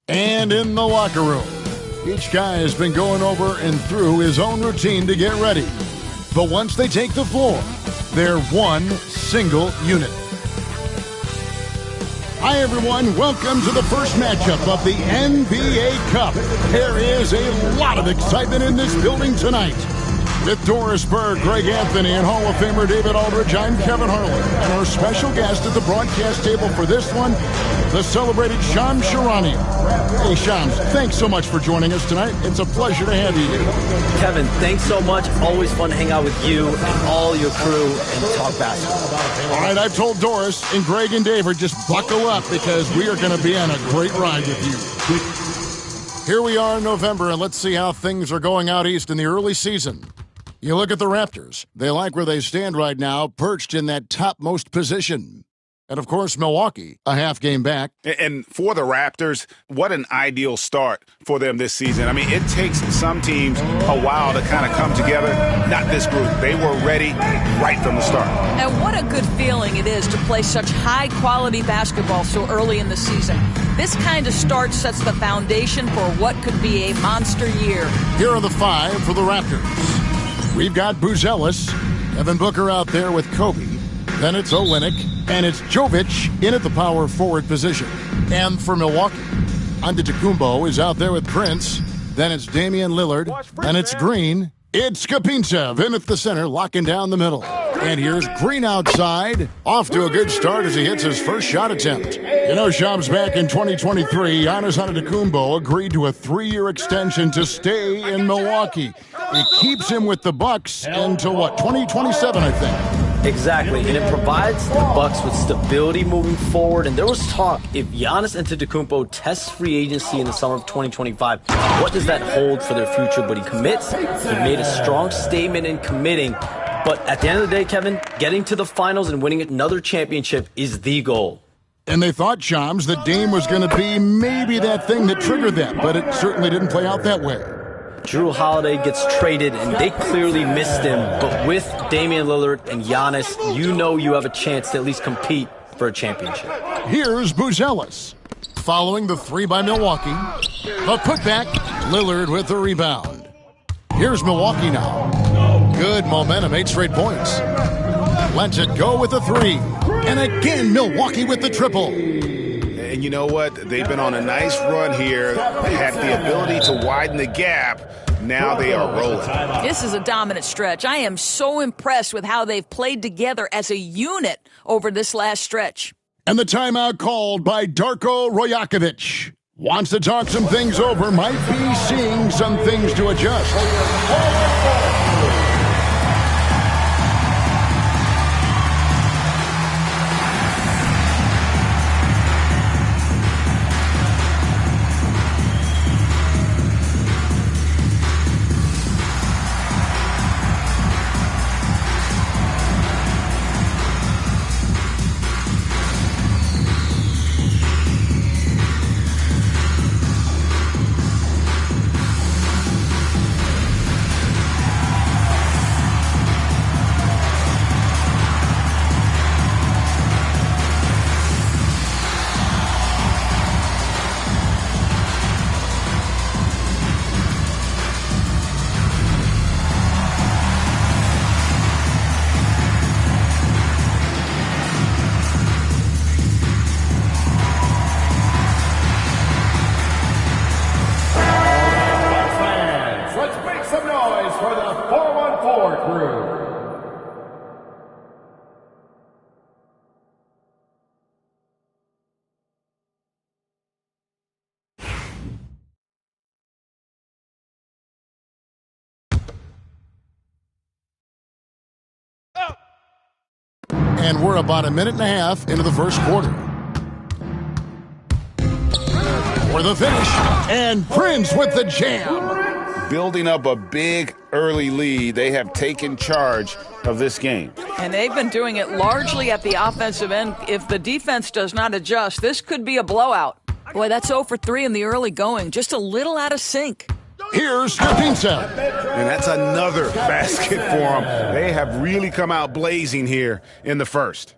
And in the locker room, each guy has been going over and through his own routine to get ready. But once they take the floor, they're one single unit. Hi, everyone. Welcome to the first matchup of the NBA Cup. There is a lot of excitement in this building tonight. With Doris Berg, Greg Anthony, and Hall of Famer David Aldridge, I'm Kevin Harlan. And our special guest at the broadcast table for this one, the celebrated Shams Charania. Hey, Shams, thanks so much for joining us tonight. It's a pleasure to have you here. Kevin, thanks so much. Always fun to hang out with you and all your crew and talk basketball. All right, I've told Doris and Greg and David, just buckle up because we are going to be on a great ride with you. Here we are in November, and let's see how things are going out east in the early season. You look at the Raptors. They like where they stand right now, perched in that topmost position. And, of course, Milwaukee, a half game back. And for the Raptors, what an ideal start for them this season. I mean, it takes some teams a while to kind of come together. Not this group. They were ready right from the start. And what a good feeling it is to play such high-quality basketball so early in the season. This kind of start sets the foundation for what could be a monster year. Here are the five for the Raptors. We've got Buzelis, Devin Booker out there with Kobe. Then it's Olynyk, and it's Jovic in at the power forward position. And for Milwaukee, Antetokounmpo is out there with Prince. Then it's Damian Lillard, and it's Green. It's Kapintsev in at the center, locking down the middle. And here's Green outside, off to a good start as he hits his first shot attempt. You know, Shams, back in 2023, Giannis Antetokounmpo agreed to a 3-year extension to stay in Milwaukee. It keeps him with the Bucks until, 2027, I think. Exactly, and it provides the Bucks with stability moving forward. And there was talk, if Giannis Antetokounmpo tests free agency in the summer of 2025, what does that hold for their future? But he commits. He made a strong statement in committing. But at the end of the day, Kevin, getting to the finals and winning another championship is the goal. And they thought, Shams, that Dame was going to be maybe that thing that triggered that, but it certainly didn't play out that way. Jrue Holiday gets traded, and they clearly missed him. But with Damian Lillard and Giannis, you know you have a chance to at least compete for a championship. Here's Buzelis. Following the three by Milwaukee. The putback, Lillard with the rebound. Here's Milwaukee now. Good momentum, 8 straight points. Lets it go with the three. And again, Milwaukee with the triple. And you know what? They've been on a nice run here. They have the ability to widen the gap. Now they are rolling. This is a dominant stretch. I am so impressed with how they've played together as a unit over this last stretch. And the timeout called by Darko Rajakovic. Wants to talk some things over, might be seeing some things to adjust. And we're about a minute and a half into the first quarter. For the finish, and Prince with the jam. Building up a big early lead, they have taken charge of this game. And they've been doing it largely at the offensive end. If the defense does not adjust, this could be a blowout. Boy, that's 0 for 3 in the early going. Just a little out of sync. Here's Kapintsev. And that's another basket for them. They have really come out blazing here in the first.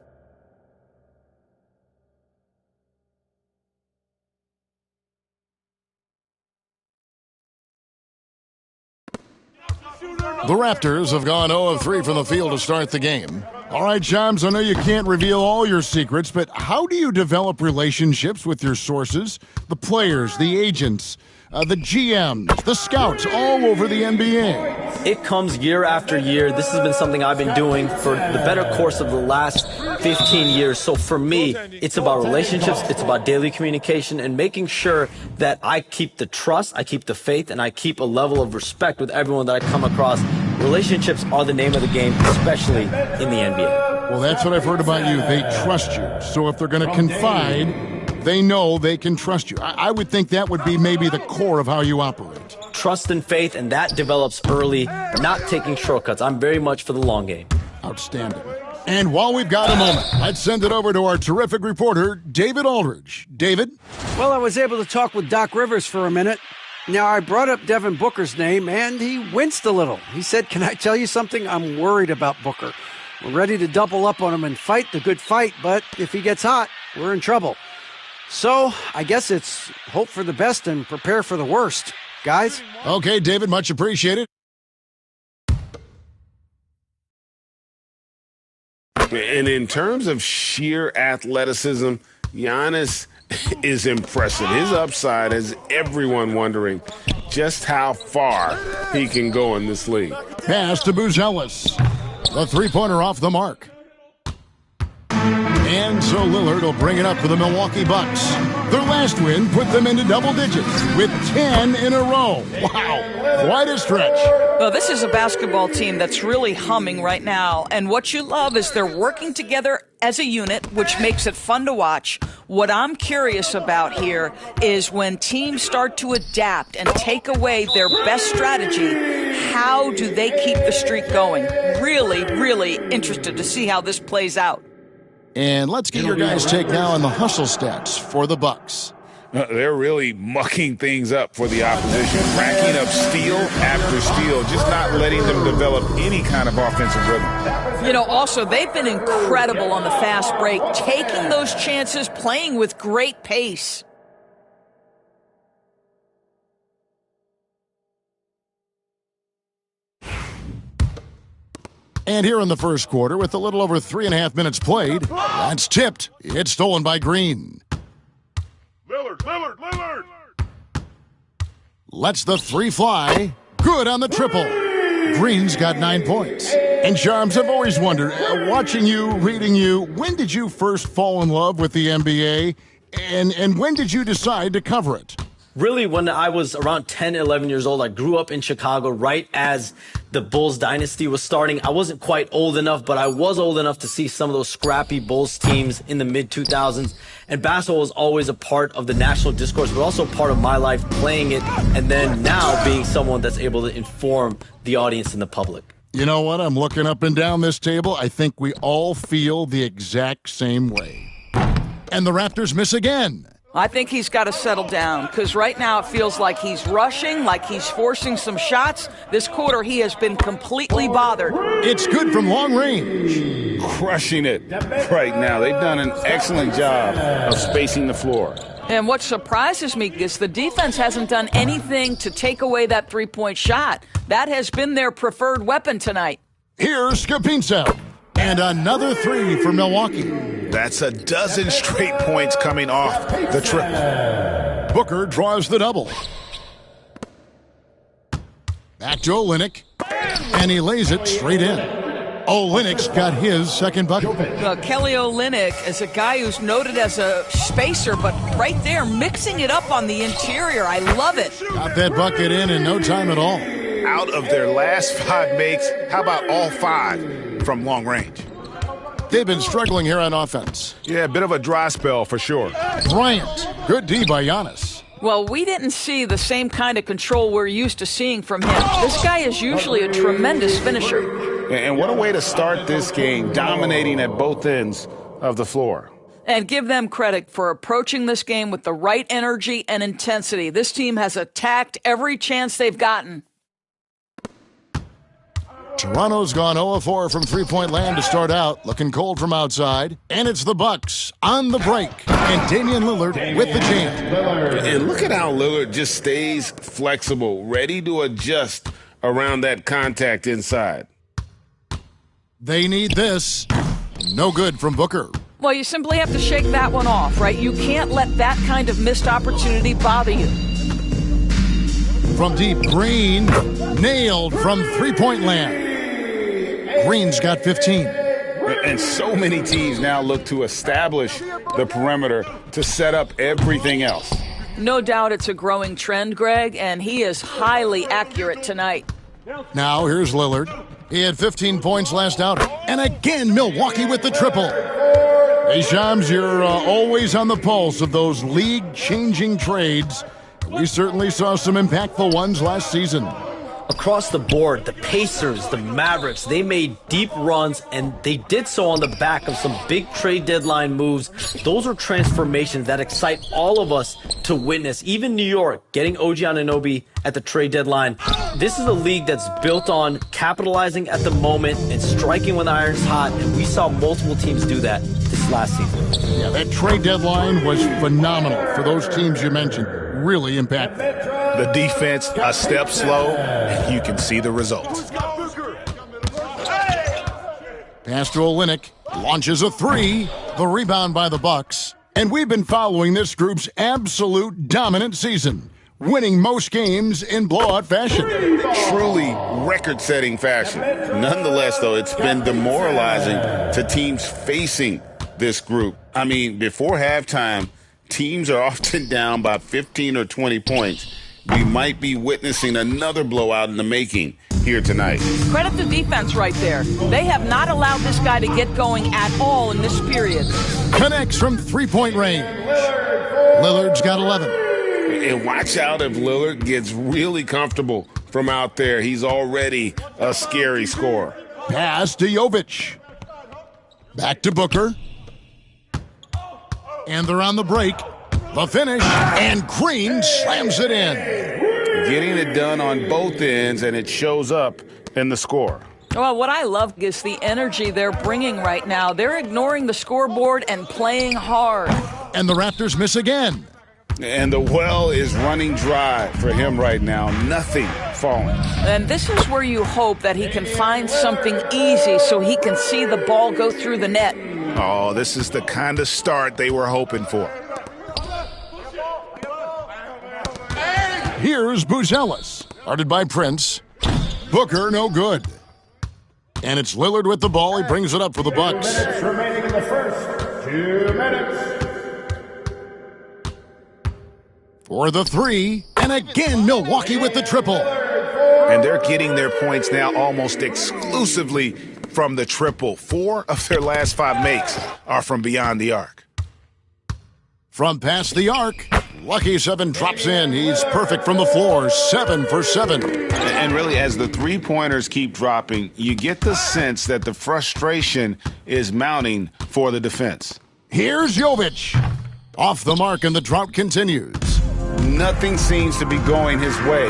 The Raptors have gone 0 of 3 from the field to start the game. All right, Shams, I know you can't reveal all your secrets, but how do you develop relationships with your sources, the players, the agents, the GMs, the scouts all over the NBA? It comes year after year. This has been something I've been doing for the better course of the last 15 years. So for me, it's about relationships, it's about daily communication, and making sure that I keep the trust, I keep the faith, and I keep a level of respect with everyone that I come across. Relationships are the name of the game, especially in the NBA. Well, that's what I've heard about you. They trust you. So if they're going to confide, they know they can trust you. I would think that would be maybe the core of how you operate. Trust and faith, and that develops early, not taking shortcuts. I'm very much for the long game. Outstanding. And while we've got a moment, let's send it over to our terrific reporter, David Aldridge. David? Well, I was able to talk with Doc Rivers for a minute. Now, I brought up Devin Booker's name, and he winced a little. He said, "Can I tell you something? I'm worried about Booker. We're ready to double up on him and fight the good fight, but if he gets hot, we're in trouble." So, I guess it's hope for the best and prepare for the worst. Guys? Okay, David, much appreciated. And in terms of sheer athleticism, Giannis is impressive. His upside has everyone wondering just how far he can go in this league. Pass to Buzelis. The three-pointer off the mark. And so Lillard will bring it up for the Milwaukee Bucks. Their last win put them into double digits with 10 in a row. Wow, quite a stretch. Well, this is a basketball team that's really humming right now. And what you love is they're working together as a unit, which makes it fun to watch. What I'm curious about here is when teams start to adapt and take away their best strategy, how do they keep the streak going? Really, really interested to see how this plays out. And let's get your guys' take now on the hustle stats for the Bucks. They're really mucking things up for the opposition, racking up steal after steal, just not letting them develop any kind of offensive rhythm. You know, also, they've been incredible on the fast break, taking those chances, playing with great pace. And here in the first quarter, with a little over 3.5 minutes played, that's tipped. It's stolen by Green. Lillard! Lets the three fly. Good on the triple. Green's got 9 points. And Charms, I've always wondered, watching you, reading you, when did you first fall in love with the NBA? And when did you decide to cover it? Really, when I was around 10, 11 years old, I grew up in Chicago right as the Bulls dynasty was starting. I wasn't quite old enough, but I was old enough to see some of those scrappy Bulls teams in the mid-2000s. And basketball was always a part of the national discourse, but also part of my life playing it, and then now being someone that's able to inform the audience and the public. You know what? I'm looking up and down this table. I think we all feel the exact same way. And the Raptors miss again. I think he's got to settle down because right now it feels like he's rushing, like he's forcing some shots. This quarter he has been completely bothered. It's good from long range. Crushing it right now. They've done an excellent job of spacing the floor. And what surprises me is the defense hasn't done anything to take away that three-point shot. That has been their preferred weapon tonight. Here's Skapinsa. And another three for Milwaukee. That's a dozen straight points coming off the triple. Booker draws the double. Back to Olynyk. And he lays it straight in. Olynyk's got his second bucket. Well, Kelly Olynyk is a guy who's noted as a spacer, but right there, mixing it up on the interior. I love it. Got that bucket in no time at all. Out of their last 5 makes, how about all 5 from long range? They've been struggling here on offense. Yeah, a bit of a dry spell for sure. Bryant. Good D by Giannis. Well, we didn't see the same kind of control we're used to seeing from him. This guy is usually a tremendous finisher. And what a way to start this game, dominating at both ends of the floor. And give them credit for approaching this game with the right energy and intensity. This team has attacked every chance they've gotten. Toronto's gone 0-4 from three-point land to start out, looking cold from outside. And it's the Bucks on the break. And Damian Lillard with the jam. And look at how Lillard just stays flexible, ready to adjust around that contact inside. They need this. No good from Booker. Well, you simply have to shake that one off, right? You can't let that kind of missed opportunity bother you. From deep, Green nailed from three-point land. Green's got 15. And so many teams now look to establish the perimeter to set up everything else. No doubt it's a growing trend, Greg, and he is highly accurate tonight. Now here's Lillard. He had 15 points last outing. And again, Milwaukee with the triple. Hey, Shams, you're always on the pulse of those league-changing trades. We certainly saw some impactful ones last season. Across the board, the Pacers, the Mavericks, they made deep runs, and they did so on the back of some big trade deadline moves. Those are transformations that excite all of us to witness. Even New York, getting OG Anunoby at the trade deadline. This is a league that's built on capitalizing at the moment and striking when the iron's hot, and we saw multiple teams do that this last season. Yeah, that trade deadline was phenomenal for those teams you mentioned. Really impactful. The defense a step slow, and you can see the results. Pass to Olynyk, launches a three. The rebound by the Bucks. And we've been following this group's absolute dominant season, winning most games in blowout fashion. Truly record-setting fashion. Nonetheless, though, it's been demoralizing to teams facing this group. I mean, before halftime, teams are often down by 15 or 20 points. We might be witnessing another blowout in the making here tonight. Credit the defense right there. They have not allowed this guy to get going at all in this period. Connects from three-point range. Lillard's got 11. And watch out if Lillard gets really comfortable from out there. He's already a scary scorer. Pass to Jovic. Back to Booker. And they're on the break. The finish, and Green slams it in. Getting it done on both ends, and it shows up in the score. Well, what I love is the energy they're bringing right now. They're ignoring the scoreboard and playing hard. And the Raptors miss again. And the well is running dry for him right now. Nothing falling. And this is where you hope that he can find something easy so he can see the ball go through the net. Oh, this is the kind of start they were hoping for. Here's Buzelis, guarded by Prince. Booker, no good. And it's Lillard with the ball. He brings it up for the Bucks. 2 minutes remaining in the first. 2 minutes. For the three, and again, Milwaukee with the triple. And they're getting their points now almost exclusively from the triple. 4 of their last 5 makes are from beyond the arc. From past the arc, Lucky 7 drops in. He's perfect from the floor, 7 for 7. And really, as the three-pointers keep dropping, you get the sense that the frustration is mounting for the defense. Here's Jovic. Off the mark, and the drought continues. Nothing seems to be going his way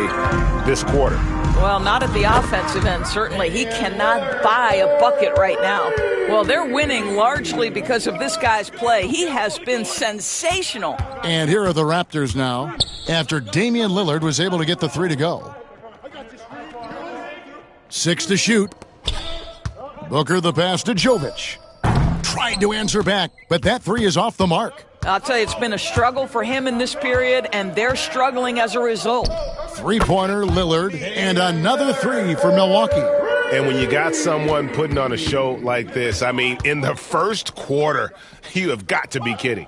this quarter. Well, not at the offensive end, certainly. He cannot buy a bucket right now. Well, they're winning largely because of this guy's play. He has been sensational. And here are the Raptors now, after Damian Lillard was able to get the three to go. 6 to shoot. Booker the pass to Jovic. Tried to answer back, but that three is off the mark. I'll tell you, it's been a struggle for him in this period, and they're struggling as a result. Three-pointer, Lillard, and another three for Milwaukee. And when you got someone putting on a show like this, I mean, in the first quarter, you have got to be kidding.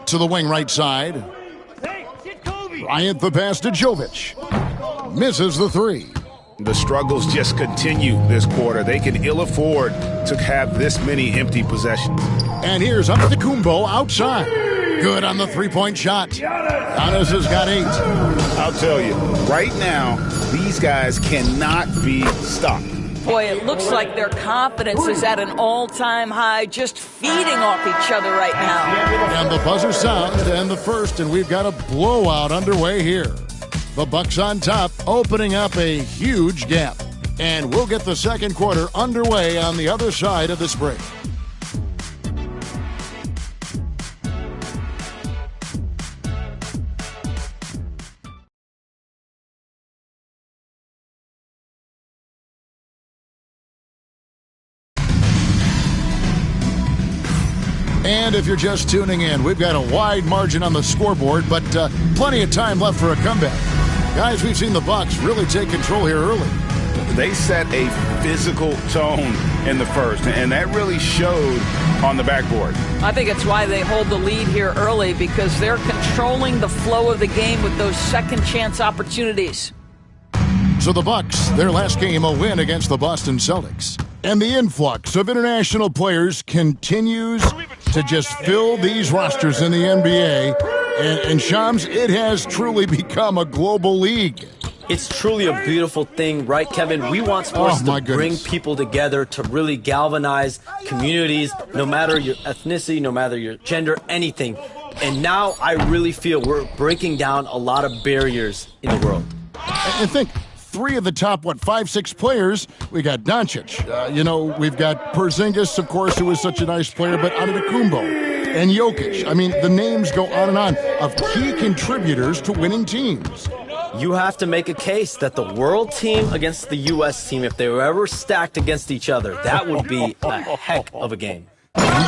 To the wing right side. Bryant the pass to Jovic. Misses the three. The struggles just continue this quarter. They can ill afford to have this many empty possessions. And here's Antetokounmpo outside. Good on the three-point shot. Giannis has got 8. I'll tell you, right now, these guys cannot be stopped. Boy, it looks like their confidence is at an all-time high, just feeding off each other right now. And the buzzer sounds to end the first, and we've got a blowout underway here. The Bucks on top, opening up a huge gap. And we'll get the second quarter underway on the other side of this break. And if you're just tuning in, we've got a wide margin on the scoreboard, but plenty of time left for a comeback. Guys, we've seen the Bucks really take control here early. They set a physical tone in the first, and that really showed on the backboard. I think it's why they hold the lead here early, because they're controlling the flow of the game with those second chance opportunities. So the Bucks, their last game, a win against the Boston Celtics. And the influx of international players continues to just fill these rosters in the NBA. And Shams, it has truly become a global league. It's truly a beautiful thing, right, Kevin? We want sports to bring people together, to really galvanize communities, no matter your ethnicity, no matter your gender, anything. And now I really feel we're breaking down a lot of barriers in the world. And think, 3 of the top, 5, 6 players, we got Doncic. We've got Porzingis, of course, who is such a nice player, but Antetokounmpo and Jokic. I mean, the names go on and on of key contributors to winning teams. You have to make a case that the world team against the U.S. team, if they were ever stacked against each other, that would be a heck of a game.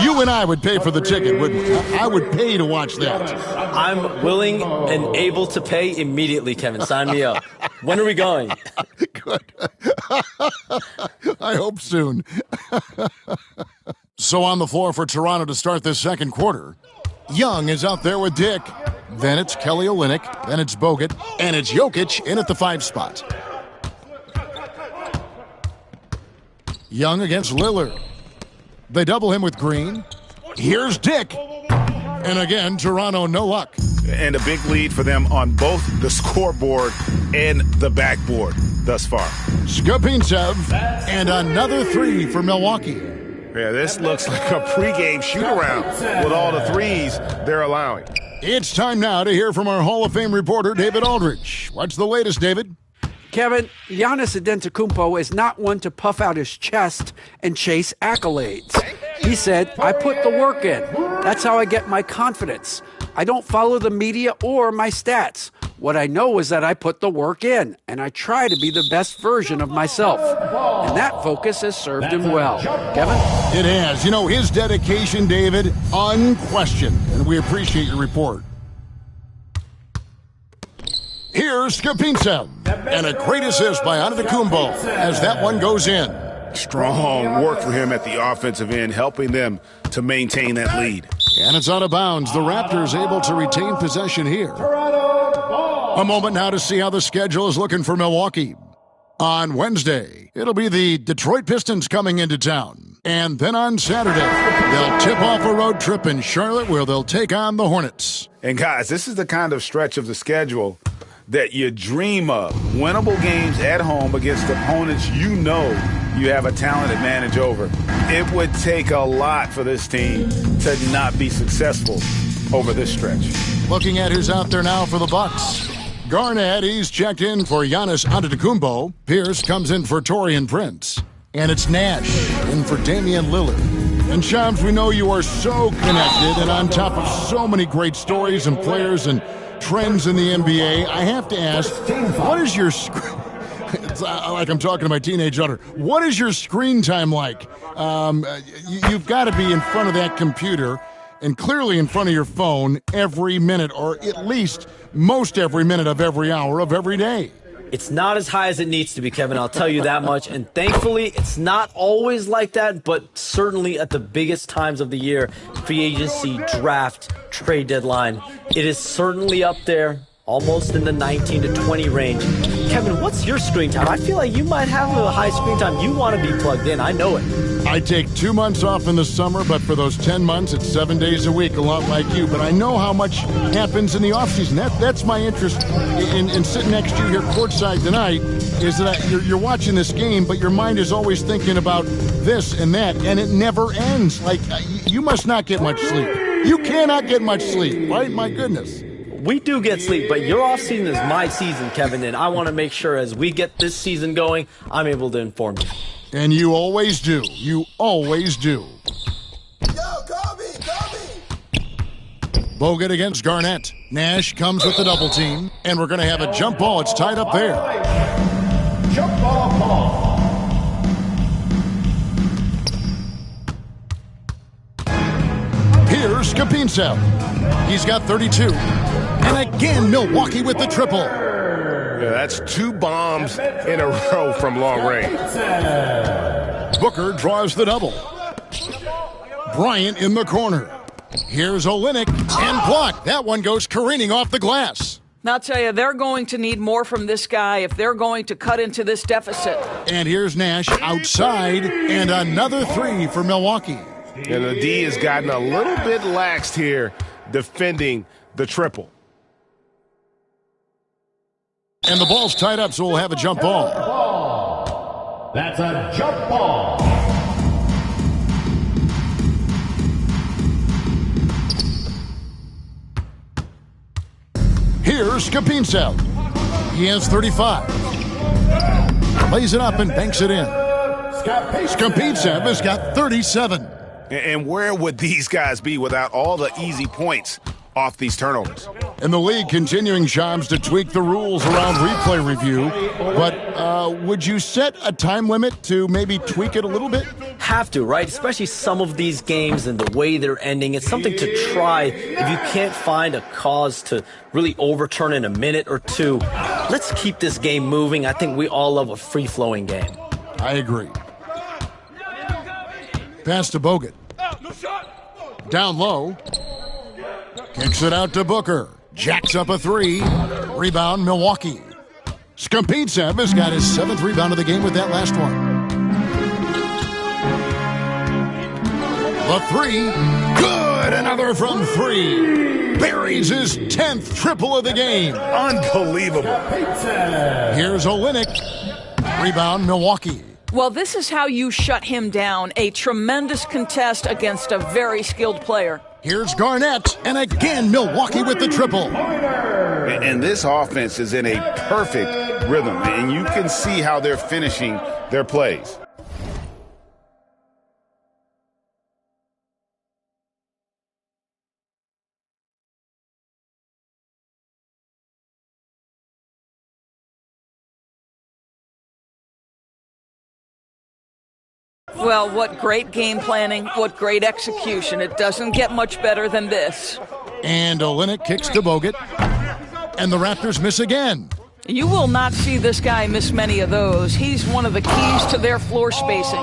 You and I would pay for the ticket, wouldn't we? I would pay to watch that. I'm willing and able to pay immediately, Kevin. Sign me up. When are we going? Good. I hope soon. So on the floor for Toronto to start this second quarter, Young is out there with Dick. Then it's Kelly Olynyk. Then it's Bogut. And it's Jokic in at the 5 spot. Young against Lillard. They double him with Green. Here's Dick. And again, Toronto, no luck. And a big lead for them on both the scoreboard and the backboard thus far. Skopintsev. And another 3 for Milwaukee. Yeah, this looks like a pregame shoot-around with all the threes they're allowing. It's time now to hear from our Hall of Fame reporter, David Aldridge. What's the latest, David? Kevin, Giannis Antetokounmpo is not one to puff out his chest and chase accolades. He said, I put the work in. That's how I get my confidence. I don't follow the media or my stats. What I know is that I put the work in, and I try to be the best version of myself. And that focus has served him well. Kevin? It has. His dedication, David, unquestioned. And we appreciate your report. Here's Skopintsev. And a great assist by Antetokounmpo as that one goes in. Strong work for him at the offensive end, helping them to maintain that lead. And it's out of bounds. The Raptors able to retain possession here. A moment now to see how the schedule is looking for Milwaukee. On Wednesday, it'll be the Detroit Pistons coming into town. And then on Saturday, they'll tip off a road trip in Charlotte where they'll take on the Hornets. And guys, this is the kind of stretch of the schedule that you dream of. Winnable games at home against opponents you have a talented advantage over. It would take a lot for this team to not be successful over this stretch. Looking at who's out there now for the Bucks. Garnett, he's checked in for Giannis Antetokounmpo. Pierce comes in for Taurean Prince. And it's Nash in for Damian Lillard. And Shams, we know you are so connected and on top of so many great stories and players and trends in the NBA. I have to ask, what is your it's like I'm talking to my teenage daughter. What is your screen time like? You've got to be in front of that computer and clearly in front of your phone every minute, or at least most every minute of every hour of every day. It's not as high as it needs to be, Kevin. I'll tell you that much. And thankfully, it's not always like that, but certainly at the biggest times of the year, free agency, draft, trade deadline, it is certainly up there, almost in the 19 to 20 range. Kevin, what's your screen time? I feel like you might have a high screen time. You want to be plugged in. I know it. I take 2 months off in the summer, but for those 10 months, it's 7 days a week, a lot like you. But I know how much happens in the offseason. That's my interest in sitting next to you here courtside tonight, is that you're watching this game, but your mind is always thinking about this and that, and it never ends. Like, you must not get much sleep. You cannot get much sleep, right? My goodness. We do get sleep, but your offseason is my season, Kevin, and I want to make sure as we get this season going, I'm able to inform you. And you always do. You always do. Yo, Kobe! Bogut against Garnett. Nash comes with the double team, and we're going to have a jump ball. It's tied up there. Jump ball. Kapintsev. He's got 32. And again, Milwaukee with the triple. Yeah, that's 2 bombs in a row from long range. Booker draws the double. Bryant in the corner. Here's Olynyk and blocked. That one goes careening off the glass. Now, I'll tell you, they're going to need more from this guy if they're going to cut into this deficit. And here's Nash outside, and another 3 for Milwaukee. And the D has gotten a little bit laxed here defending the triple. And the ball's tied up, so we'll have a jump ball. That's a jump ball. Here's Kapintsev. He has 35. Lays it up and banks it in. Kapintsev has got 37. And where would these guys be without all the easy points off these turnovers? And the league continuing, Shams, to tweak the rules around replay review. But would you set a time limit to maybe tweak it a little bit? Have to, right? Especially some of these games and the way they're ending. It's something to try if you can't find a cause to really overturn in a minute or 2. Let's keep this game moving. I think we all love a free-flowing game. I agree. Pass to Bogut. Down low. Kicks it out to Booker. Jacks up a 3. Rebound, Milwaukee. Kapintsev has got his 7th rebound of the game with that last one. The 3. Good! Another from 3. Buries his 10th triple of the game. Unbelievable. Here's Olynyk. Rebound, Milwaukee. Well, this is how you shut him down. A tremendous contest against a very skilled player. Here's Garnett, and again, Milwaukee with the triple. And this offense is in a perfect rhythm, and you can see how they're finishing their plays. Well, what great game planning, what great execution. It doesn't get much better than this. And Olynyk kicks to Bogut, and the Raptors miss again. You will not see this guy miss many of those. He's one of the keys to their floor spacing.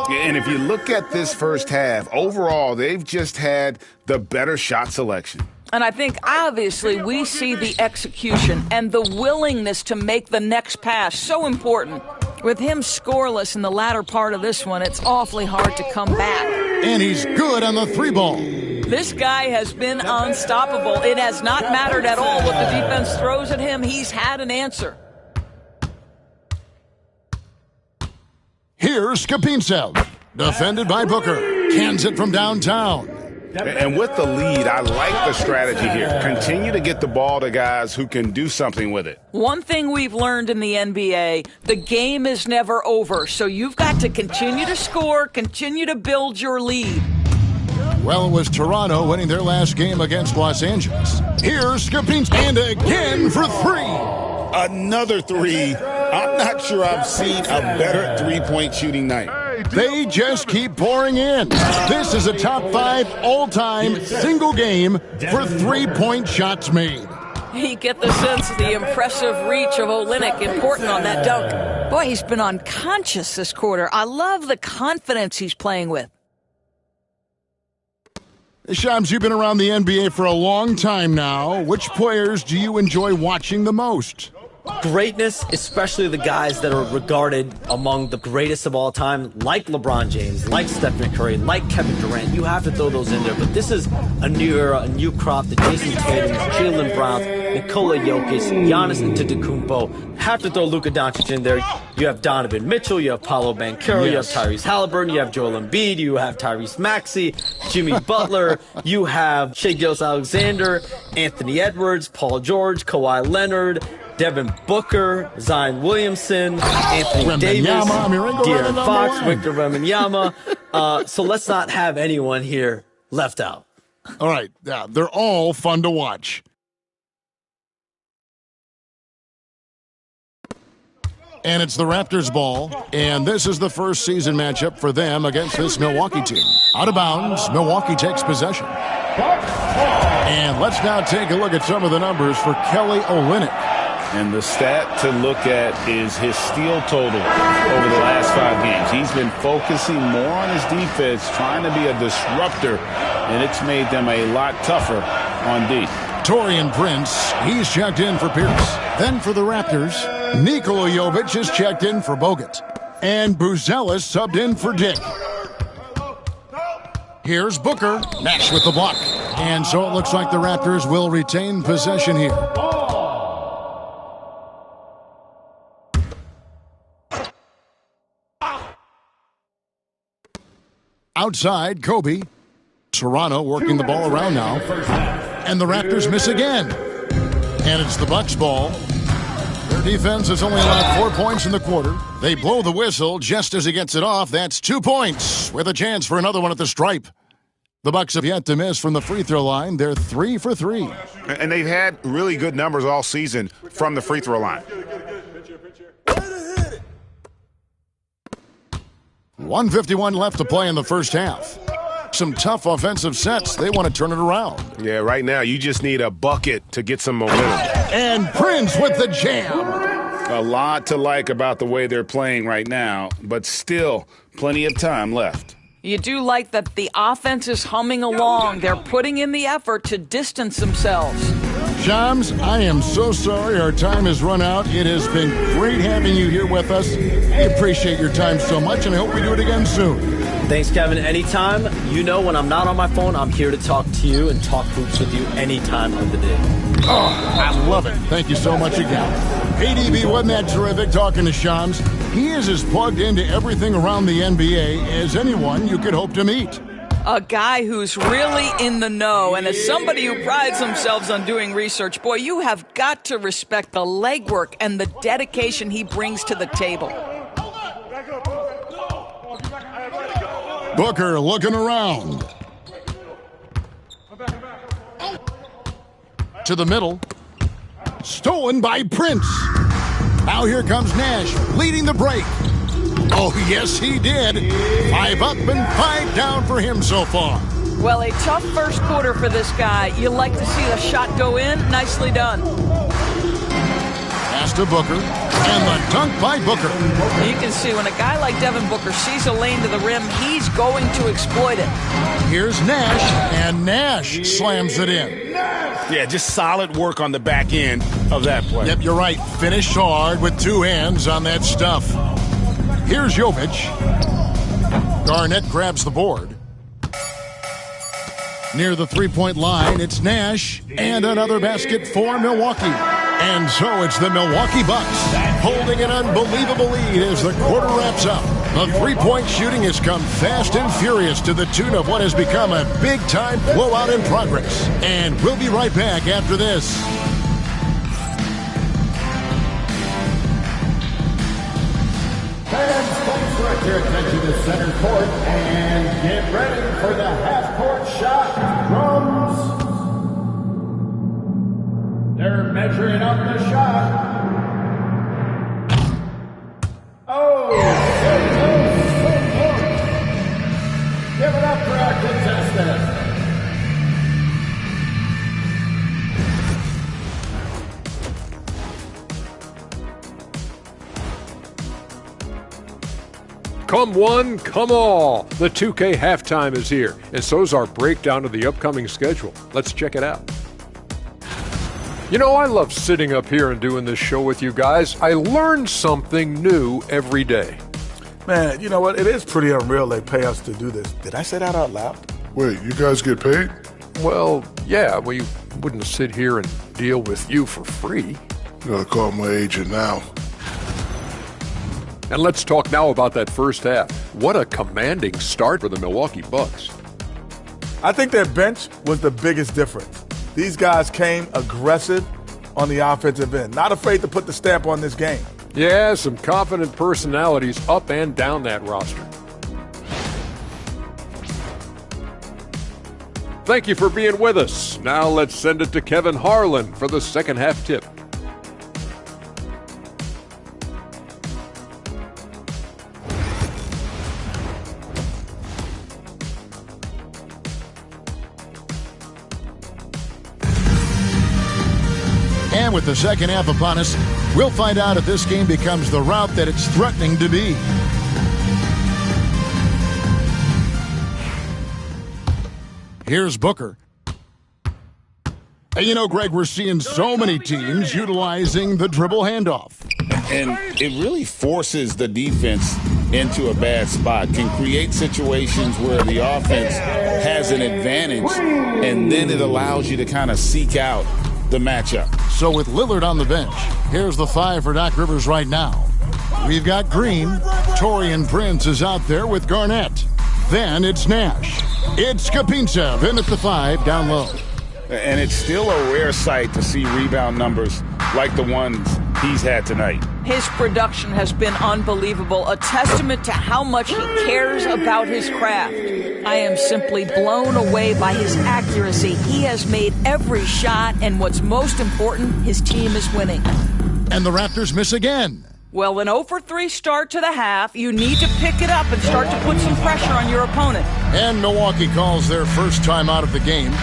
And if you look at this first half, overall, they've just had the better shot selection. And I think, obviously, we see the execution and the willingness to make the next pass so important. With him scoreless in the latter part of this one, it's awfully hard to come back. And he's good on the 3 ball. This guy has been unstoppable. It has not mattered at all what the defense throws at him. He's had an answer. Here's Kapintsev, defended by Booker. Cans it from downtown. And with the lead, I like the strategy here. Continue to get the ball to guys who can do something with it. One thing we've learned in the NBA, the game is never over. So you've got to continue to score, continue to build your lead. Well, it was Toronto winning their last game against Los Angeles. Here's Kapintsev, and again for 3. Another 3. I'm not sure I've seen a better three-point shooting night. They just keep pouring in. This is a top 5 all-time single game for 3-point shots made. You get the sense of the impressive reach of Olynyk, important on that dunk. Boy, he's been unconscious this quarter. I love the confidence he's playing with. Shams, you've been around the NBA for a long time now. Which players do you enjoy watching the most? Greatness, especially the guys that are regarded among the greatest of all time, like LeBron James, like Stephen Curry, like Kevin Durant. You have to throw those in there. But this is a new era, a new crop. The Jason Tatum, Jaylen Brown, Nikola Jokic, Giannis Antetokounmpo. Have to throw Luka Doncic in there. You have Donovan Mitchell, you have Paolo Banchero, you have Tyrese Halliburton, you have Joel Embiid, you have Tyrese Maxey, Jimmy Butler, you have Shai Gilgeous-Alexander, Anthony Edwards, Paul George, Kawhi Leonard, Devin Booker, Zion Williamson, Anthony Davis, De'Aaron Fox, Victor Wembanyama. So let's not have anyone here left out. All right. Yeah, they're all fun to watch. And it's the Raptors ball, and this is the first season matchup for them against this Milwaukee team. Out of bounds, Milwaukee takes possession. And let's now take a look at some of the numbers for Kelly Olynyk. And the stat to look at is his steal total over the last 5 games. He's been focusing more on his defense, trying to be a disruptor, and it's made them a lot tougher on D. Taurean Prince, he's checked in for Pierce. Then for the Raptors, Nikola Jovic is checked in for Bogut. And Buzelis subbed in for Dick. Here's Booker. Nash with the block. And so it looks like the Raptors will retain possession here. Outside, Kobe. Toronto working the ball around now. And the Raptors miss again. And it's the Bucks' ball. Their defense has only allowed 4 points in the quarter. They blow the whistle just as he gets it off. That's 2 points with a chance for another one at the stripe. The Bucks have yet to miss from the free throw line. They're 3 for 3. And they've had really good numbers all season from the free throw line. 1:51 left to play in the first half. Some tough offensive sets. They want to turn it around. Yeah, right now you just need a bucket to get some momentum. And Prince with the jam. A lot to like about the way they're playing right now, but still plenty of time left. You do like that the offense is humming along. They're putting in the effort to distance themselves. Shams, I am so sorry our time has run out. It has been great having you here with us. I appreciate your time so much, and I hope we do it again soon. Thanks, Kevin. Anytime. You know when I'm not on my phone, I'm here to talk to you and talk hoops with you any time of the day. Oh, I love it. Thank you so much again. ADB, wasn't that terrific talking to Shams? He is as plugged into everything around the NBA as anyone you could hope to meet. A guy who's really in the know, and as somebody who prides themselves on doing research, boy, you have got to respect the legwork and the dedication he brings to the table. Booker looking around. To the middle. Stolen by Prince. Now here comes Nash leading the break. Oh, yes, he did. 5 up and 5 down for him so far. Well, a tough first quarter for this guy. You like to see the shot go in. Nicely done. Pass to Booker. And the dunk by Booker. You can see when a guy like Devin Booker sees a lane to the rim, he's going to exploit it. Here's Nash, and Nash slams it in. Yeah, just solid work on the back end of that play. Yep, you're right. Finish hard with 2 hands on that stuff. Here's Jovic. Garnett grabs the board. Near the three-point line, it's Nash, and another basket for Milwaukee. And so it's the Milwaukee Bucks holding an unbelievable lead as the quarter wraps up. The three-point shooting has come fast and furious to the tune of what has become a big-time blowout in progress. And we'll be right back after this. Fans, please direct your attention to center court and get ready for the half-court shot drums. They're measuring up the shot. Oh, so close. Give it up for our contestants. Come one, come all. The 2K halftime is here, and so's our breakdown of the upcoming schedule. Let's check it out. You know, I love sitting up here and doing this show with you guys. I learn something new every day. Man, you know what? It is pretty unreal they pay us to do this. Did I say that out loud? Wait, you guys get paid? Well, yeah, we wouldn't sit here and deal with you for free. You gotta call my agent now. And let's talk now about that first half. What a commanding start for the Milwaukee Bucks. I think their bench was the biggest difference. These guys came aggressive on the offensive end, not afraid to put the stamp on this game. Yeah, some confident personalities up and down that roster. Thank you for being with us. Now let's send it to Kevin Harlan for the second half tip. with the second half upon us, we'll find out if this game becomes the rout that it's threatening to be. Here's Booker. And you know, Greg, we're seeing so many teams utilizing the dribble handoff. And it really forces the defense into a bad spot, can create situations where the offense has an advantage, and then it allows you to kind of seek out the matchup. So with Lillard on the bench, here's the 5 for Doc Rivers right now. We've got Green. Torian Prince is out there with Garnett. Then it's Nash. It's Kapintsev in at the 5 down low. And it's still a rare sight to see rebound numbers like the ones he's had tonight. His production has been unbelievable, a testament to how much he cares about his craft. I am simply blown away by his accuracy. He has made every shot, and what's most important, his team is winning. And the Raptors miss again. Well, an 0-for-3 start to the half. You need to pick it up and start to put some pressure on your opponent. And Milwaukee calls their first time out of the game.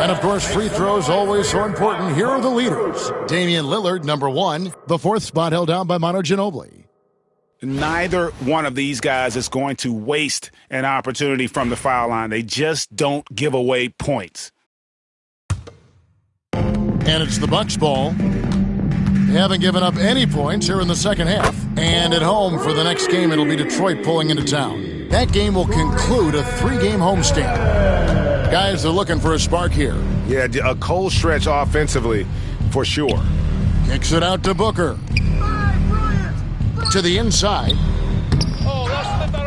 And of course, free throws always so important. Here are the leaders. Damian Lillard, number 1. The 4th spot held down by Manu Ginobili. Neither one of these guys is going to waste an opportunity from the foul line. They just don't give away points. And it's the Bucks' ball. They haven't given up any points here in the second half. And at home for the next game, it'll be Detroit pulling into town. That game will conclude a 3-game homestand. Guys are looking for a spark here. Yeah, a cold stretch offensively for sure. Kicks it out to Booker. To the inside.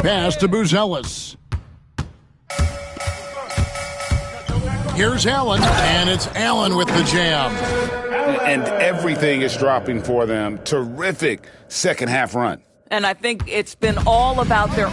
Pass to Buzelis. Here's Allen, and it's Allen with the jam. And everything is dropping for them. Terrific second half run. And I think it's been all about their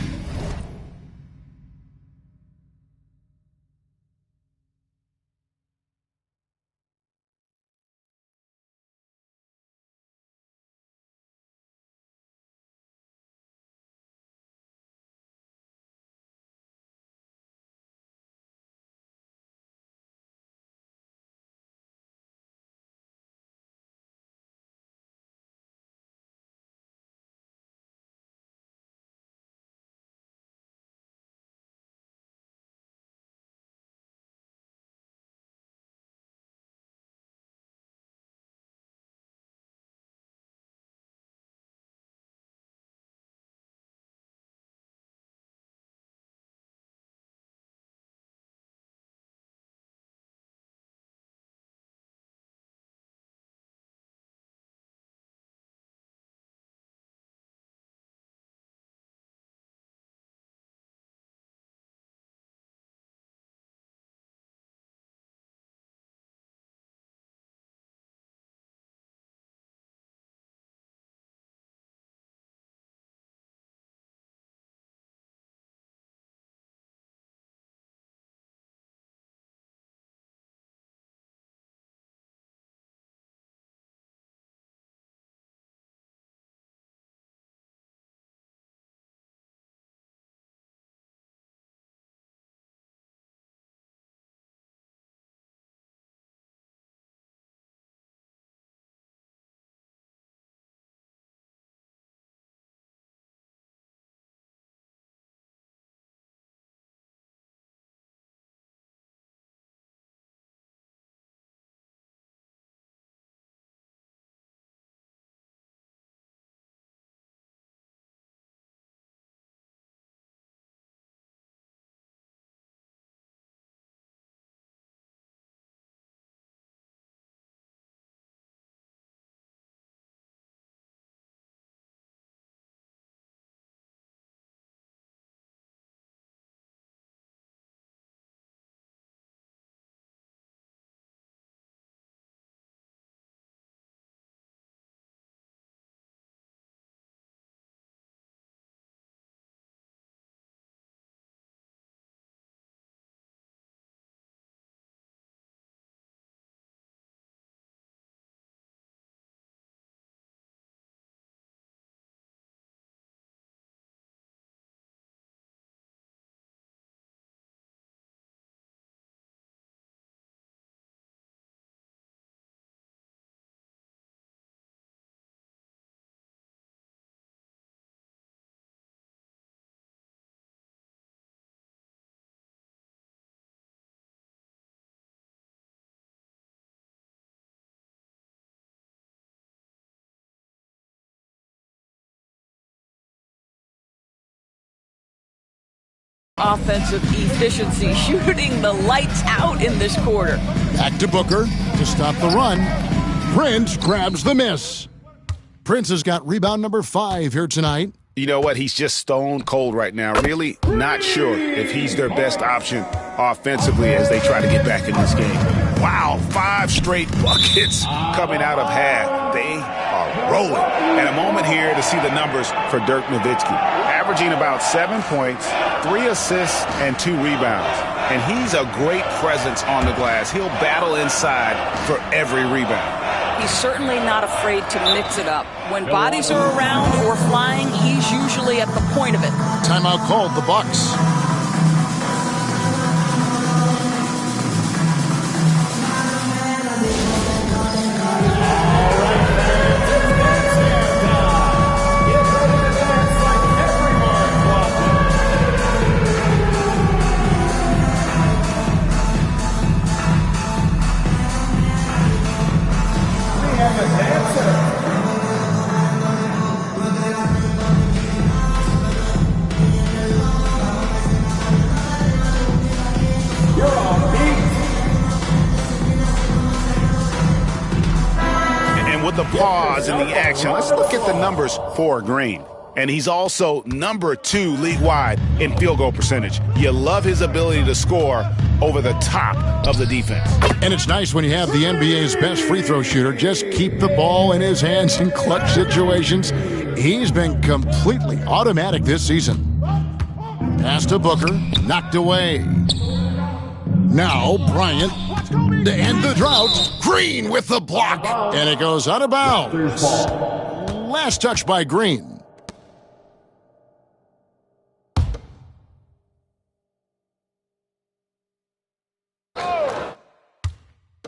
Offensive efficiency, shooting the lights out in this quarter. Back to Booker to stop the run. Prince grabs the miss. Prince has got rebound number 5 here tonight. You know what? He's just stone cold right now. Really not sure if he's their best option offensively as they try to get back in this game. Wow, 5 straight buckets coming out of half. They are rolling. And a moment here to see the numbers for Dirk Nowitzki. Averaging about 7 points, 3 assists, and 2 rebounds. And he's a great presence on the glass. He'll battle inside for every rebound. He's certainly not afraid to mix it up. When bodies are around or flying, he's usually at the point of it. Timeout called, the Bucks. With the pause in the action, let's look at the numbers for Green. And he's also number 2 league-wide in field goal percentage. You love his ability to score over the top of the defense. And it's nice when you have the NBA's best free throw shooter just keep the ball in his hands in clutch situations. He's been completely automatic this season. Pass to Booker, knocked away. Now Bryant to end the drought. Green with the block. And it goes out of bounds. Last touch by Green.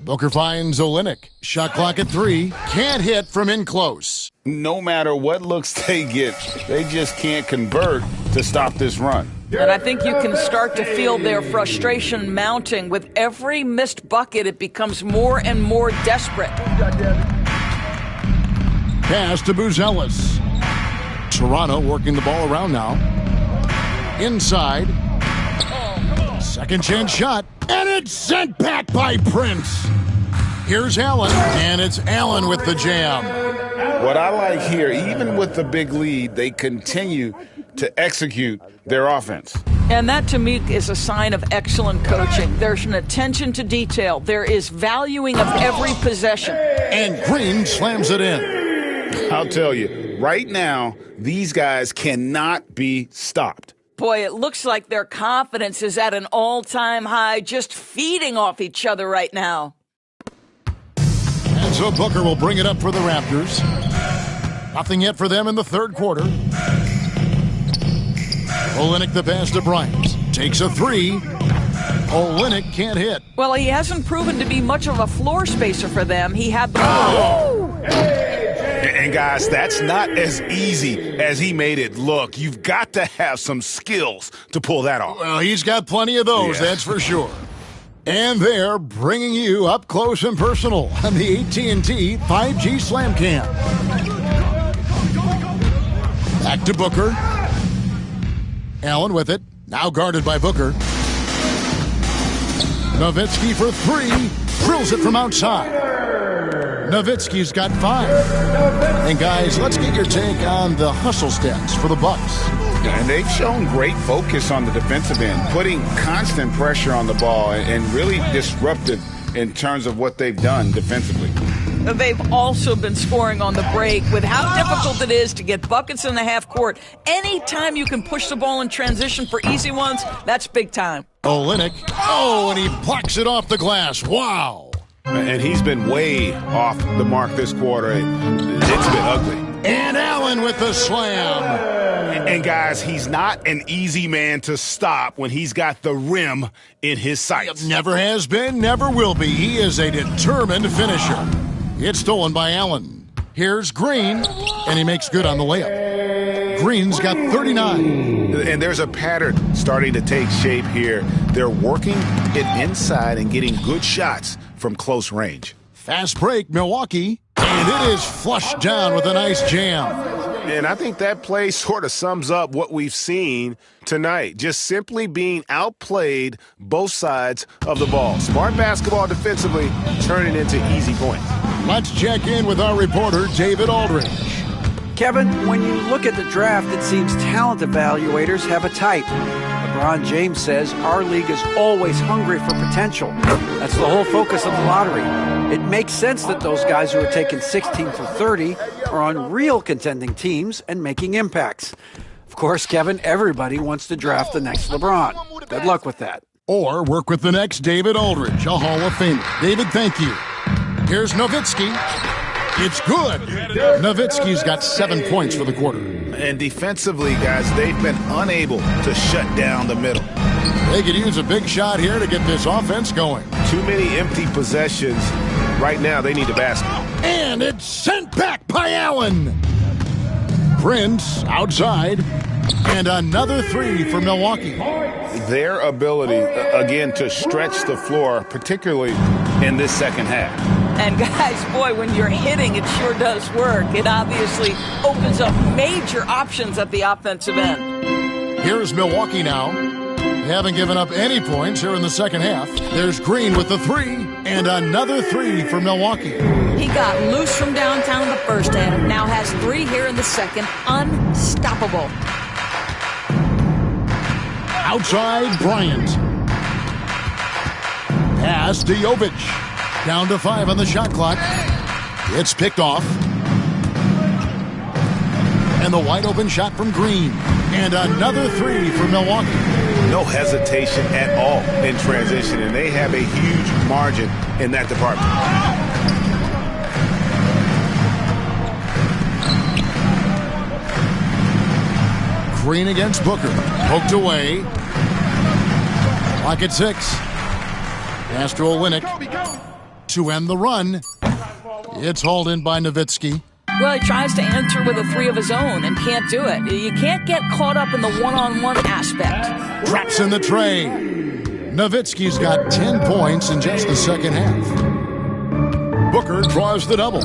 Booker finds Olynyk. Shot clock at 3. Can't hit from in close. No matter what looks they get, they just can't convert to stop this run. And I think you can start to feel their frustration mounting. With every missed bucket, it becomes more and more desperate. Pass to Buzelis. Toronto working the ball around now. Inside. Second chance shot. And it's sent back by Prince. Here's Allen. And it's Allen with the jam. What I like here, even with the big lead, they continue to execute their offense. And that, to me, is a sign of excellent coaching. There's an attention to detail. There is valuing of every possession. And Green slams it in. I'll tell you, right now, these guys cannot be stopped. Boy, it looks like their confidence is at an all-time high, just feeding off each other right now. And so Booker will bring it up for the Raptors. Nothing yet for them in the third quarter. Olynyk the pass to Bryant. Takes a 3. Olynyk can't hit. Well, he hasn't proven to be much of a floor spacer for them. He had the... And guys, that's not as easy as he made it look. You've got to have some skills to pull that off. Well, he's got plenty of those, that's for sure. And they're bringing you up close and personal on the AT&T 5G Slam Cam. Back to Booker. Allen with it. Now guarded by Booker. Nowitzki for 3. Drills it from outside. Nowitzki's got 5. And guys, let's get your take on the hustle stats for the Bucks. And they've shown great focus on the defensive end, putting constant pressure on the ball and really disruptive in terms of what they've done defensively. They've also been scoring on the break. With how difficult it is to get buckets in the half court, anytime you can push the ball in transition for easy ones, that's big time. Olynyk. Oh, and he blocks it off the glass. Wow. And he's been way off the mark this quarter. It's been ugly. And Allen with the slam. And guys, he's not an easy man to stop when he's got the rim in his sights. Never has been, never will be. He is a determined finisher. It's stolen by Allen. Here's Green, and he makes good on the layup. Green's got 39. And there's a pattern starting to take shape here. They're working it inside and getting good shots from close range. Fast break, Milwaukee. And it is flushed down with a nice jam. And I think that play sort of sums up what we've seen tonight. Just simply being outplayed both sides of the ball. Smart basketball defensively, turning into easy points. Let's check in with our reporter, David Aldridge. Kevin, when you look at the draft, it seems talent evaluators have a type. LeBron James says our league is always hungry for potential. That's the whole focus of the lottery. It makes sense that those guys who are taking 16 for 30 are on real contending teams and making impacts. Of course, Kevin, everybody wants to draft the next LeBron. Good luck with that. Or work with the next David Aldridge, a Hall of Famer. David, thank you. Here's Nowitzki. It's good. Nowitzki's got 7 points for the quarter. And defensively, guys, they've been unable to shut down the middle. They could use a big shot here to get this offense going. Too many empty possessions. Right now, they need a basket. And it's sent back by Allen. Prince outside. And another three for Milwaukee. Their ability, again, to stretch the floor, particularly in this second half. And guys, boy, when you're hitting, it sure does work. It obviously opens up major options at the offensive end. Here's Milwaukee now. They haven't given up any points here in the second half. There's Green with the three, and another three for Milwaukee. He got loose from downtown in the first half, now has 3 here in the second. Unstoppable. Outside, Bryant. Pass to Jovic. Down to 5 on the shot clock. It's picked off. And the wide open shot from Green. And another three for Milwaukee. No hesitation at all in transition, and they have a huge margin in that department. Green against Booker. Poked away. Clock at 6. Pass to Olynyk to end the run. It's hauled in by Nowitzki. Well, he tries to enter with a 3 of his own and can't do it. You can't get caught up in the one-on-one aspect. Drops in the tray. Nowitzki's got 10 points in just the second half. Booker draws the double.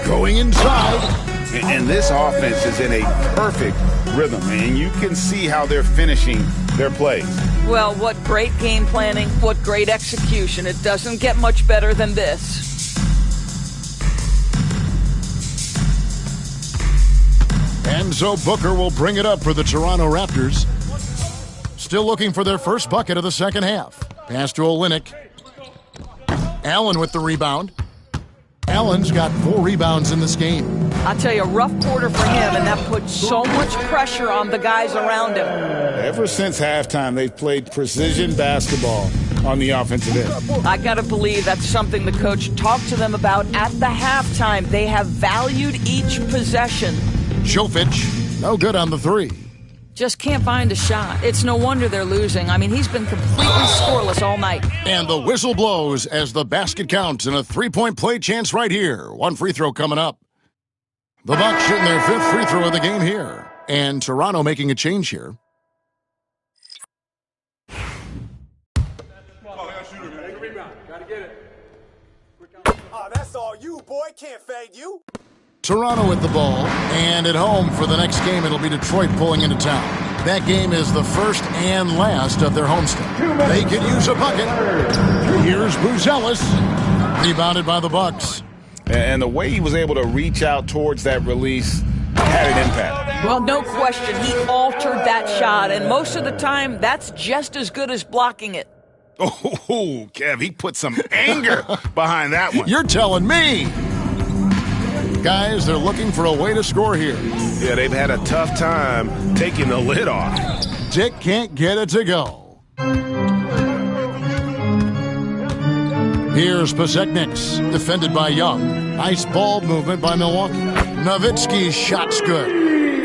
Going inside. And this offense is in a perfect rhythm, and you can see how they're finishing their plays. Well, what great game planning, what great execution. It doesn't get much better than this. And so Booker will bring it up for the Toronto Raptors. Still looking for their first bucket of the second half. Pass to Olynyk. Allen with the rebound. Allen's got 4 rebounds in this game. I'll tell you, a rough quarter for him, and that puts so much pressure on the guys around him. Ever since halftime, they've played precision basketball on the offensive end. I got to believe that's something the coach talked to them about at the halftime. They have valued each possession. Jovic, no good on the 3. Just can't find a shot. It's no wonder they're losing. I mean, he's been completely scoreless all night. And the whistle blows as the basket counts and a 3-point play chance right here. 1 free throw coming up. The Bucks shooting their 5th free throw of the game here. And Toronto making a change here. Oh, that's all you, boy. Can't fade you. Toronto with the ball, and at home for the next game, it'll be Detroit pulling into town. That game is the first and last of their homestand. They could use a bucket. Here's Buzelis, rebounded by the Bucks. And the way he was able to reach out towards that release had an impact. Well, no question, he altered that shot, and most of the time, that's just as good as blocking it. Oh, Kev, he put some anger behind that one. You're telling me. Guys, they're looking for a way to score here. Yeah, they've had a tough time taking the lid off. Dick can't get it to go. Here's Posekniks, defended by Young. Nice ball movement by Milwaukee. Nowitzki's shot's good.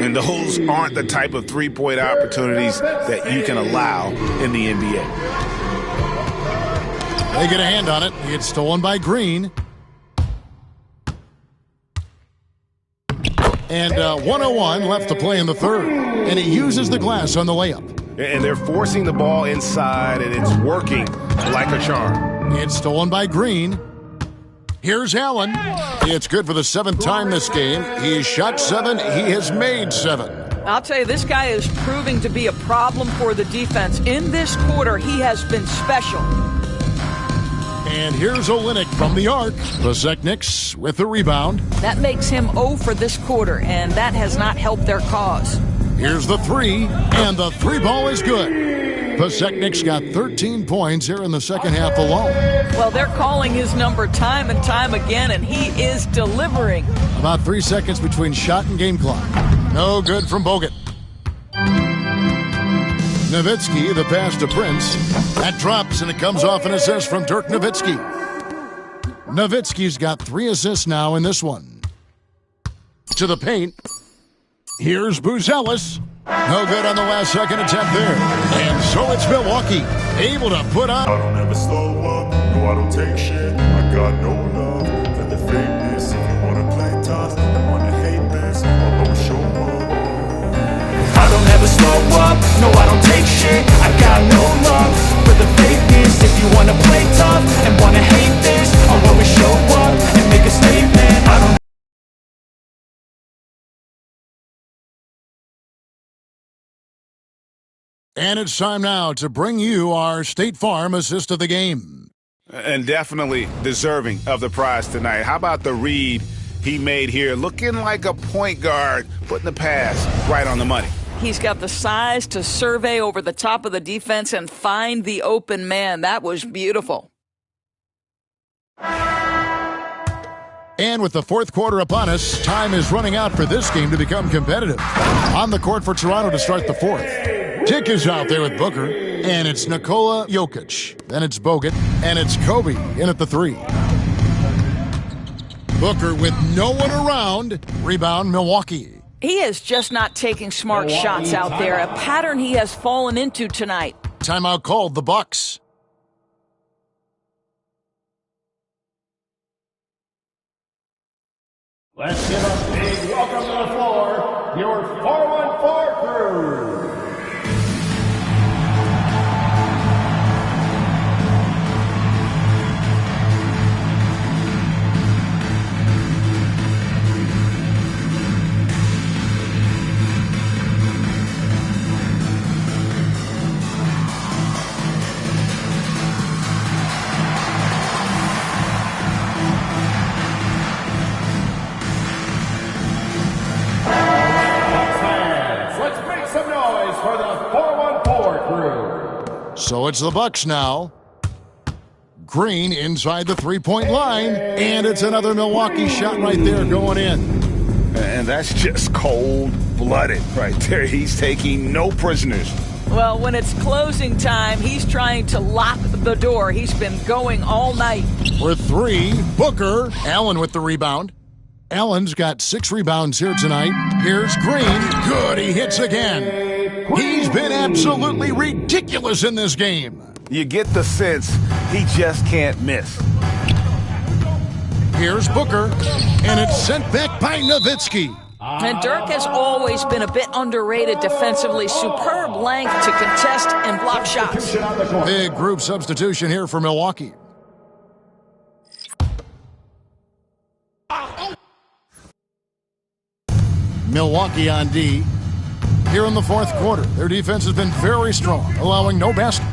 And those aren't the type of three-point opportunities that you can allow in the NBA. They get a hand on it. It's stolen by Green. And 101 left to play in the third. And he uses the glass on the layup. And they're forcing the ball inside, and it's working like a charm. It's stolen by Green. Here's Allen. It's good for the 7th time this game. He has shot 7. He has made 7. I'll tell you, this guy is proving to be a problem for the defense. In this quarter, he has been special. And here's Olynyk from the arc. Pasechniks with the rebound. That makes him 0 for this quarter, and that has not helped their cause. Here's the 3, and the 3 ball is good. Pasechniks got 13 points here in the second half alone. Well, they're calling his number time and time again, and he is delivering. About 3 seconds between shot and game clock. No good from Bogut. Nowitzki, the pass to Prince. That drops, and it comes off an assist from Dirk Nowitzki. Nowitzki's got 3 assists now in this one. To the paint. Here's Buzelis. No good on the last second attempt there. And so it's Milwaukee, able to put on. I don't ever slow up, no I don't take shit. I got no love for the fakeness. If you wanna play tough and wanna hate this, I'll always show up. I don't ever slow up, no I don't take shit. I got no love for the fakeness. If you wanna play tough and wanna hate this, I'll always show up and make a statement. I don't. And it's time now to bring you our State Farm assist of the game. And definitely deserving of the prize tonight. How about the read he made here? Looking like a point guard, putting the pass right on the money. He's got the size to survey over the top of the defense and find the open man. That was beautiful. And with the fourth quarter upon us, time is running out for this game to become competitive. On the court for Toronto to start the fourth. Tick is out there with Booker, and it's Nikola Jokic. Then it's Bogut, and it's Kobe in at the 3. Booker with no one around. Rebound, Milwaukee. He is just not taking smart shots out there, a pattern he has fallen into tonight. Timeout called, the Bucks. Let's give a big welcome to the floor, your 414 crew. So it's the Bucks now. Green inside the three-point line, and it's another Milwaukee shot right there going in. And that's just cold-blooded right there. He's taking no prisoners. Well, when it's closing time, he's trying to lock the door. He's been going all night. For 3, Booker. Allen with the rebound. Allen's got 6 rebounds here tonight. Here's Green. Good, he hits again. He's been absolutely ridiculous in this game. You get the sense he just can't miss. Here's Booker, and it's sent back by Nowitzki. And Dirk has always been a bit underrated defensively. Superb length to contest and block shots. Big group substitution here for Milwaukee. Milwaukee on D. Here in the fourth quarter, their defense has been very strong, allowing no basket.